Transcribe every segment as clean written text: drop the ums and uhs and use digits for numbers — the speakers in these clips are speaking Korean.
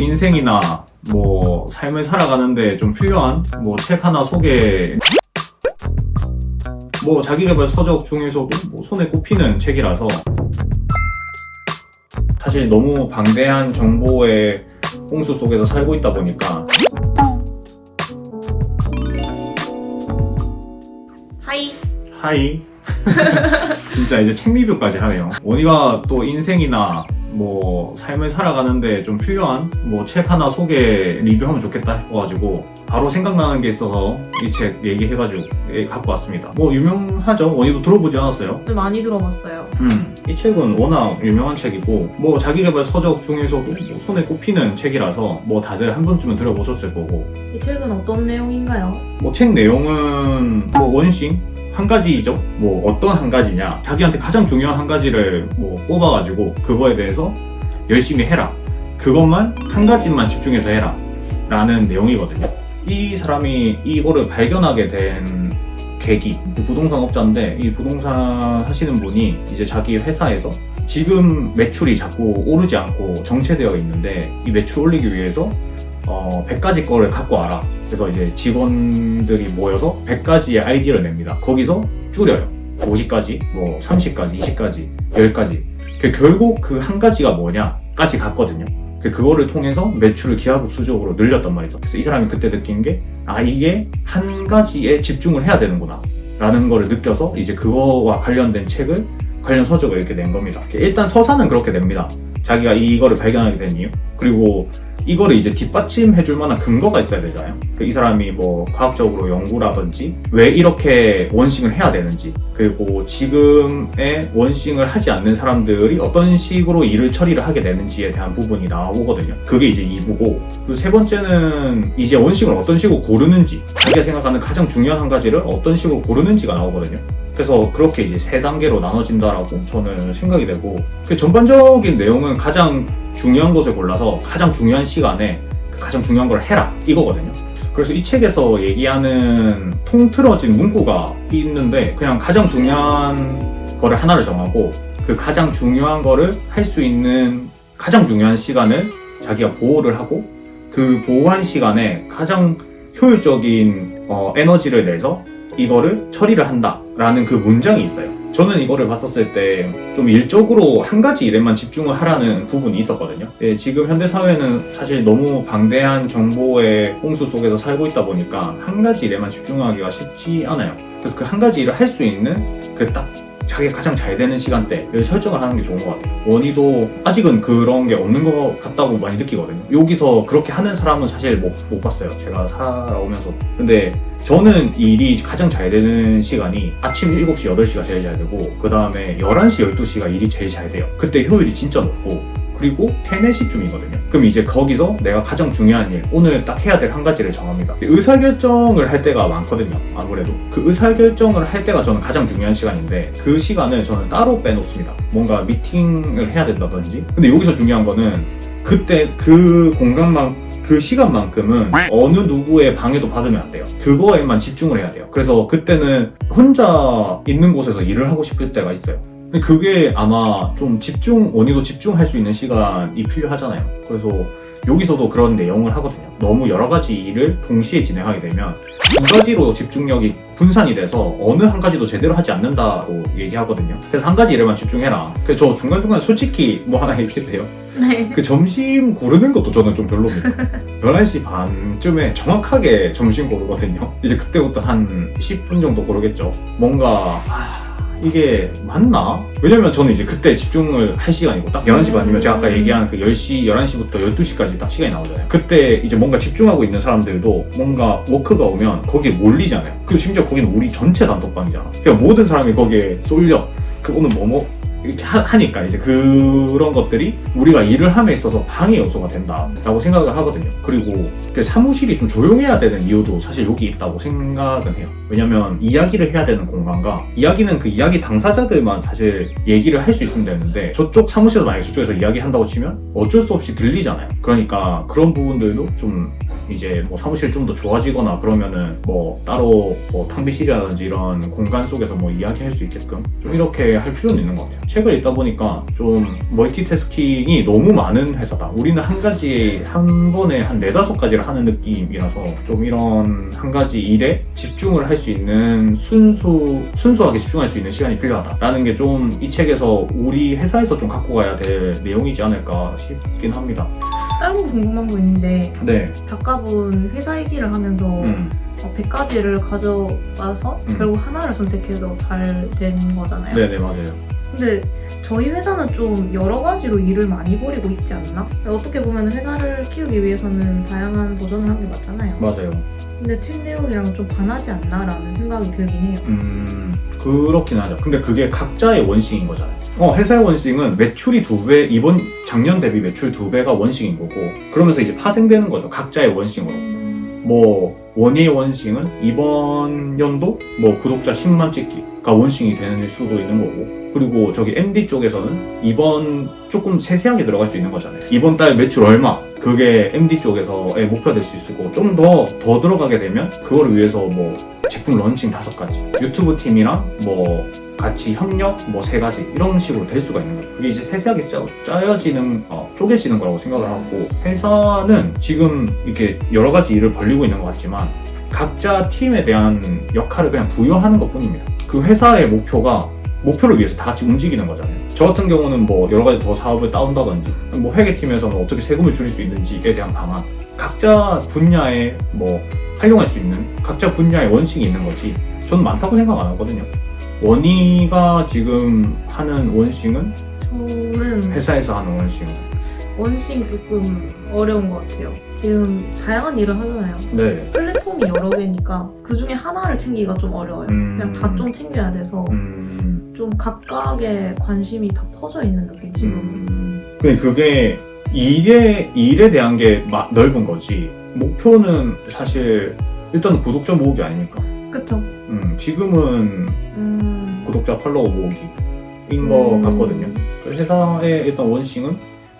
인생이나 뭐 삶을 살아가는데 좀 필요한 뭐 책 하나 소개. 뭐 자기계발 서적 중에서도 뭐 손에 꼽히는 책이라서 사실 너무 방대한 정보의 홍수 속에서 살고 있다 보니까. 하이 진짜 이제 책 리뷰까지 하네요. 원희가 또 인생이나 뭐 삶을 살아가는데 좀 필요한 뭐 책 하나 소개 리뷰하면 좋겠다 해가지고 바로 생각나는 게 있어서 이 책 얘기해가지고 갖고 왔습니다. 뭐 유명하죠? 원희도 들어보지 않았어요? 네, 많이 들어봤어요. 이 책은 워낙 유명한 책이고 뭐 자기계발 서적 중에서도 뭐 손에 꼽히는 책이라서 뭐 다들 한 번쯤은 들어보셨을 거고. 이 책은 어떤 내용인가요? 뭐 책 내용은 뭐 원싱 한 가지죠. 뭐 어떤 한 가지냐, 자기한테 가장 중요한 한 가지를 뭐 뽑아가지고 그거에 대해서 열심히 해라, 그것만 한 가지만 집중해서 해라 라는 내용이거든요. 이 사람이 이거를 발견하게 된 계기, 부동산 업자인데 이 부동산 하시는 분이 이제 자기 회사에서 지금 매출이 자꾸 오르지 않고 정체되어 있는데 이 매출 올리기 위해서 100가지 거를 갖고 와라. 그래서 이제 직원들이 모여서 100가지의 아이디어를 냅니다. 거기서 줄여요. 50가지, 뭐 30가지, 20가지, 10가지. 결국 그 한 가지가 뭐냐까지 갔거든요. 그거를 통해서 매출을 기하급수적으로 늘렸단 말이죠. 그래서 이 사람이 그때 느낀 게, 이게 한 가지에 집중을 해야 되는구나 라는 거를 느껴서 이제 그거와 관련 서적을 이렇게 낸 겁니다. 일단 서사는 그렇게 냅니다. 자기가 이거를 발견하게 된 이유, 그리고 이거를 이제 뒷받침해줄 만한 근거가 있어야 되잖아요. 이 사람이 뭐 과학적으로 연구라든지 왜 이렇게 원싱을 해야 되는지, 그리고 지금의 원싱을 하지 않는 사람들이 어떤 식으로 일을 처리를 하게 되는지에 대한 부분이 나오거든요. 그게 이제 2부고, 그리고 세 번째는 이제 원싱을 어떤 식으로 고르는지, 자기가 생각하는 가장 중요한 한 가지를 어떤 식으로 고르는지가 나오거든요. 그래서 그렇게 이제 3단계로 나눠진다라고 저는 생각이 되고, 그 전반적인 내용은 가장 중요한 것을 골라서 가장 중요한 시간에 가장 중요한 걸 해라 이거거든요. 그래서 이 책에서 얘기하는 통틀어진 문구가 있는데, 그냥 가장 중요한 거를 하나를 정하고 그 가장 중요한 거를 할 수 있는 가장 중요한 시간을 자기가 보호를 하고, 그 보호한 시간에 가장 효율적인 에너지를 내서 이거를 처리를 한다라는 그 문장이 있어요. 저는 이거를 봤었을 때 좀 일적으로 한 가지 일에만 집중을 하라는 부분이 있었거든요. 지금 현대사회는 사실 너무 방대한 정보의 홍수 속에서 살고 있다 보니까 한 가지 일에만 집중하기가 쉽지 않아요. 그래서 그 한 가지 일을 할 수 있는 그 딱 자기가 가장 잘 되는 시간대를 설정을 하는 게 좋은 것 같아요. 원희도 아직은 그런 게 없는 것 같다고 많이 느끼거든요. 여기서 그렇게 하는 사람은 사실 못 봤어요. 제가 살아오면서. 근데 저는 일이 가장 잘 되는 시간이 아침 7시, 8시가 제일 잘 되고, 그 다음에 11시, 12시가 일이 제일 잘 돼요. 그때 효율이 진짜 높고, 그리고 3, 4시쯤이거든요. 그럼 이제 거기서 내가 가장 중요한 일, 오늘 딱 해야 될 한 가지를 정합니다. 의사결정을 할 때가 많거든요. 아무래도 그 의사결정을 할 때가 저는 가장 중요한 시간인데, 그 시간을 저는 따로 빼놓습니다. 뭔가 미팅을 해야 된다든지. 근데 여기서 중요한 거는 그때 그 공간만, 그 시간만큼은 어느 누구의 방해도 받으면 안 돼요. 그거에만 집중을 해야 돼요. 그래서 그때는 혼자 있는 곳에서 일을 하고 싶을 때가 있어요. 그게 아마 좀 원희도 집중할 수 있는 시간이 필요하잖아요. 그래서 여기서도 그런 내용을 하거든요. 너무 여러 가지 일을 동시에 진행하게 되면 두 가지로 집중력이 분산이 돼서 어느 한 가지도 제대로 하지 않는다고 얘기하거든요. 그래서 한 가지 일에만 집중해라. 그래서 저 중간중간 솔직히 뭐 하나 얘기해도 돼요? 네. 그 점심 고르는 것도 저는 좀 별로입니다. 11시 반쯤에 정확하게 점심 고르거든요. 이제 그때부터 한 10분 정도 고르겠죠. 뭔가 이게 맞나? 왜냐면 저는 이제 그때 집중을 할 시간이고, 딱 11시 반이면 제가 아까 얘기한 그 10시, 11시부터 12시까지 딱 시간이 나오잖아요. 그때 이제 뭔가 집중하고 있는 사람들도 뭔가 워크가 오면 거기에 몰리잖아요. 그리고 심지어 거기는 우리 전체 단톡방이잖아. 그러니까 모든 사람이 거기에 쏠려. 오늘 이렇게 하니까 이제 그런 것들이 우리가 일을 함에 있어서 방해 요소가 된다라고 생각을 하거든요. 그리고 사무실이 좀 조용해야 되는 이유도 사실 여기 있다고 생각은 해요. 왜냐면 이야기를 해야 되는 공간과, 이야기는 그 이야기 당사자들만 사실 얘기를 할 수 있으면 되는데, 저쪽 사무실에서 만약에 저쪽에서 이야기한다고 치면 어쩔 수 없이 들리잖아요. 그러니까 그런 부분들도 좀 이제 뭐 사무실이 좀 더 좋아지거나 그러면은 뭐 따로 뭐 탕비실이라든지 이런 공간 속에서 뭐 이야기할 수 있게끔 좀 이렇게 할 필요는 있는 것 같아요. 책을 읽다 보니까 좀 멀티태스킹이 너무 많은 회사다. 우리는 한 가지에 한 번에 한 4-5가지를 하는 느낌이라서 좀 이런 한 가지 일에 집중을 할 수 있는 순수하게 집중할 수 있는 시간이 필요하다라는 게 좀 이 책에서 우리 회사에서 좀 갖고 가야 될 내용이지 않을까 싶긴 합니다. 다른 거 궁금한 거 있는데 네. 작가분 회사 얘기를 하면서 100가지를 가져와서 결국 하나를 선택해서 잘 된 거잖아요. 네네, 맞아요. 근데 저희 회사는 좀 여러 가지로 일을 많이 벌이고 있지 않나? 어떻게 보면 회사를 키우기 위해서는 다양한 도전을 하는 게 맞잖아요. 맞아요. 근데 팀 내용이랑 좀 반하지 않나라는 생각이 들긴 해요. 그렇긴 하죠. 근데 그게 각자의 원칙인 거잖아요. 회사의 원칙은 매출이 2배, 작년 대비 매출 2배가 원칙인 거고, 그러면서 이제 파생되는 거죠. 각자의 원칙으로. 원희의 원칙은 이번 연도 구독자 10만 찍기가 원칙이 되는 수도 있는 거고, 그리고 저기 MD 쪽에서는 이번 조금 세세하게 들어갈 수 있는 거잖아요. 이번 달 매출 얼마, 그게 MD 쪽에서의 목표가 될 수 있을 거고, 좀 더 들어가게 되면 그거를 위해서 제품 런칭 5가지, 유튜브 팀이랑 같이 협력 3가지 이런 식으로 될 수가 있는 거예요. 그게 이제 세세하게 짜여지는 쪼개지는 거라고 생각을 하고, 회사는 지금 이렇게 여러 가지 일을 벌리고 있는 것 같지만 각자 팀에 대한 역할을 그냥 부여하는 것 뿐입니다. 그 회사의 목표를 위해서 다 같이 움직이는 거잖아요. 저 같은 경우는 여러 가지 더 사업을 따온다든지, 회계팀에서는 어떻게 세금을 줄일 수 있는지에 대한 방안, 각자 분야에 활용할 수 있는 각자 분야의 원칙이 있는 거지, 저는 많다고 생각 안 하거든요. 원희가 지금 하는 원싱은? 저는 회사에서 하는 원싱은? 원싱 조금 어려운 것 같아요. 지금 다양한 일을 하잖아요. 네. 플랫폼이 여러 개니까 그 중에 하나를 챙기기가 좀 어려워요. 그냥 다 좀 챙겨야 돼서 좀 각각의 관심이 다 퍼져 있는 느낌, 지금. 근데 그게 일에 대한 게 넓은 거지, 목표는 사실 일단 구독자 모으기 아닙니까? 그쵸? 지금은 구독자 팔로워 모으기인 것 같거든요. 회사의 일단 원칙은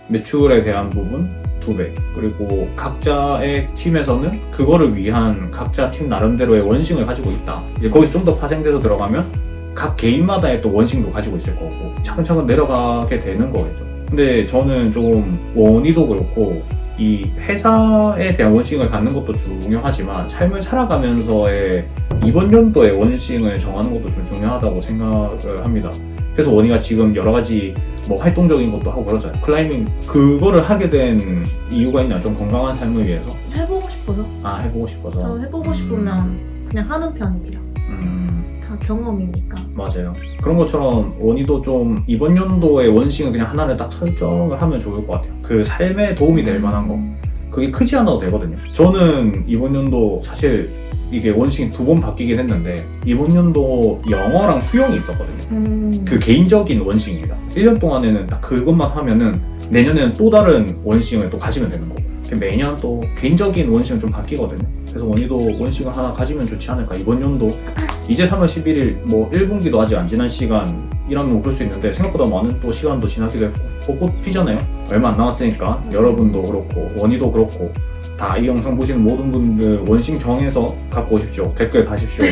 매출에 대한 부분 2배, 그리고 각자의 팀에서는 그거를 위한 각자 팀 나름대로의 원칙을 가지고 있다. 이제 거기서 좀 더 파생돼서 들어가면 각 개인마다의 또 원칙도 가지고 있을 거고, 차근차근 내려가게 되는 거겠죠. 근데 저는 좀 원희도 그렇고 이 회사에 대한 원칙을 갖는 것도 중요하지만 삶을 살아가면서의 이번 연도의 원칙을 정하는 것도 좀 중요하다고 생각을 합니다. 그래서 원희가 지금 여러 가지 활동적인 것도 하고 그러잖아요. 클라이밍, 그거를 하게 된 이유가 있나요? 좀 건강한 삶을 위해서? 해보고 싶어서. 해보고 싶어서. 해보고 싶으면 그냥 하는 편입니다. 다 경험이니까. 맞아요. 그런 것처럼 원희도 좀 이번 연도의 원칙은 그냥 하나를 딱 설정을 하면 좋을 것 같아요. 그 삶에 도움이 될 만한 거. 그게 크지 않아도 되거든요. 저는 이번 연도 사실 이게 원칙이 2번 바뀌긴 했는데, 이번 연도 영어랑 수영이 있었거든요. 그 개인적인 원칙입니다. 1년 동안에는 딱 그것만 하면은 내년에는 또 다른 원칙을 또 가지면 되는 거고, 매년 또 개인적인 원칙은 좀 바뀌거든요. 그래서 원희도 원칙을 하나 가지면 좋지 않을까. 이번 연도 이제 3월 11일 1분기도 아직 안 지난 시간이라면 그럴 수 있는데, 생각보다 많은 또 시간도 지나기도 했고, 벚꽃 피잖아요. 얼마 안 남았으니까 여러분도 그렇고 원희도 그렇고 다 이 영상 보시는 모든 분들 원칙 정해서 갖고 오십시오. 댓글 다십시오.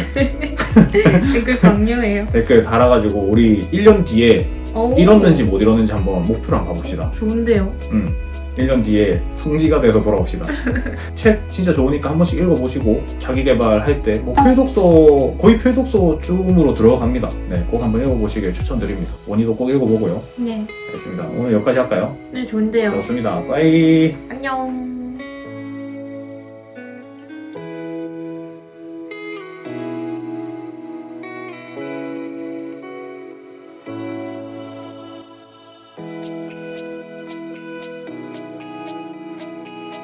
댓글 강요해요. 댓글 달아가지고 우리 1년 뒤에 이뤘는지 못 이뤘는지 한번 목표를 한번 가봅시다. 좋은데요? 1년 뒤에 성지가 돼서 돌아옵시다. 책 진짜 좋으니까 한 번씩 읽어보시고, 자기 개발할 때 필독서, 거의 필독서쯤으로 들어갑니다. 네, 꼭 한번 읽어보시길 추천드립니다. 원희도 꼭 읽어보고요. 네. 알겠습니다. 오늘 여기까지 할까요? 네, 좋은데요. 좋습니다. 빠이. 안녕.